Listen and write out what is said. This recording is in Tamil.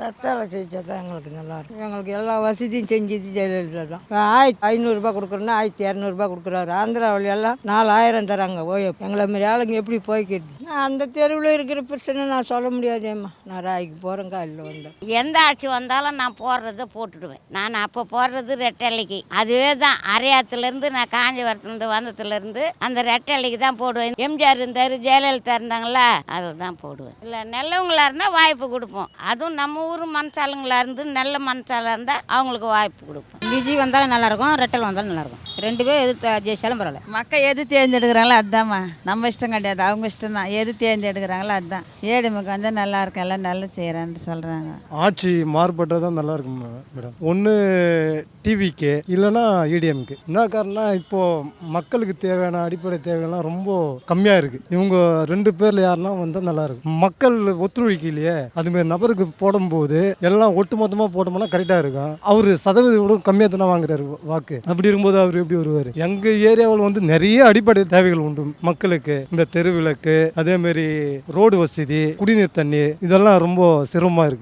ரெட்டலை செஞ்சா தான் எங்களுக்கு நல்லாயிருக்கும். எங்களுக்கு எல்லா வசதியும் செஞ்சது ஜெயலலிதா தான். 1500 கொடுக்குறோன்னா 1200 கொடுக்குறாரு. ஆந்திராவில் எல்லாம் 4000 தராங்க. எங்களை மாரி ஆளுங்க எப்படி போய்க்கிட்டு அந்த தெருவில் இருக்கிற பிரச்சனை நான் சொல்ல முடியாதேம்மா. நான் ராய்க்கு போகிறேன், காலையில் வந்தேன். எந்த ஆட்சி வந்தாலும் நான் போடுறத போட்டுடுவேன். நான் அப்போ போடுறது ரெட்டலைக்கு. அதுவே தான் அரையாத்துலேருந்து நான் காஞ்சிபுரத்துலேருந்து வந்ததுலேருந்து அந்த ரெட்டலைக்கு தான் போடுவேன். எம்ஜிஆர் இருந்தார், ஜெயலலிதா இருந்தாங்களா, அதில் தான் போடுவேன். இல்லை நல்லவங்களா இருந்தால் வாய்ப்பு கொடுப்போம். அதுவும் நம்ம ஊர் மனசாளுங்களா இருந்து நல்ல மனசாலாக இருந்தால் அவங்களுக்கு வாய்ப்பு கொடுப்போம். விஜய் வந்தாலும் நல்லாயிருக்கும், ரெட்டல் வந்தாலும் நல்லாயிருக்கும். 2 பேர் எது ஜெயிச்சாலும் பரவாயில்ல. மக்கள் எது தேர்ந்தெடுக்கிறாங்களோ அதுதான்மா. நம்ம இஷ்டம் கிடையாது, அவங்க இஷ்டம் தான். எது தேர்ந்தெடுக்கிறாங்களோ அதுதான். ஏடிஎம்கே வந்தால் நல்லா இருக்கும், எல்லாம் நல்லா செய்கிறான்னு சொல்கிறாங்க. ஆட்சி மாறுபட்டால் தான் நல்லா இருக்கும் மேடம். ஒன்று டிவிக்கு இல்லைன்னா ஏடிஎம்க்கு. என்ன காரணம்னா இப்போது மக்களுக்கு தேவையான அடிப்படை தேவைகள்லாம் ரொம்ப கம்மியாக இருக்குது. இவங்க 2 பேரில் யாருன்னா வந்தால் நல்லாயிருக்கும். மக்கள் ஒத்துழைக்கலையே, அதுமாரி நபருக்கு போடும்போது எல்லாம் ஒட்டு மொத்தமாக போட்டோம்னா கரெக்டாக இருக்கும். அவர் சதவீதம் கூட கம்மியாக தானே வாங்குறாரு வாக்கு. அப்படி இருக்கும்போது அவர் எப்படி வருவார்? எங்கள் ஏரியாவில் வந்து நிறைய அடிப்படை தேவைகள் உண்டு மக்களுக்கு. இந்த தெருவிளக்கு, அதேமாரி ரோடு வசதி, குடிநீர் தண்ணி, இதெல்லாம் ரொம்ப சிரமமாக இருக்குது.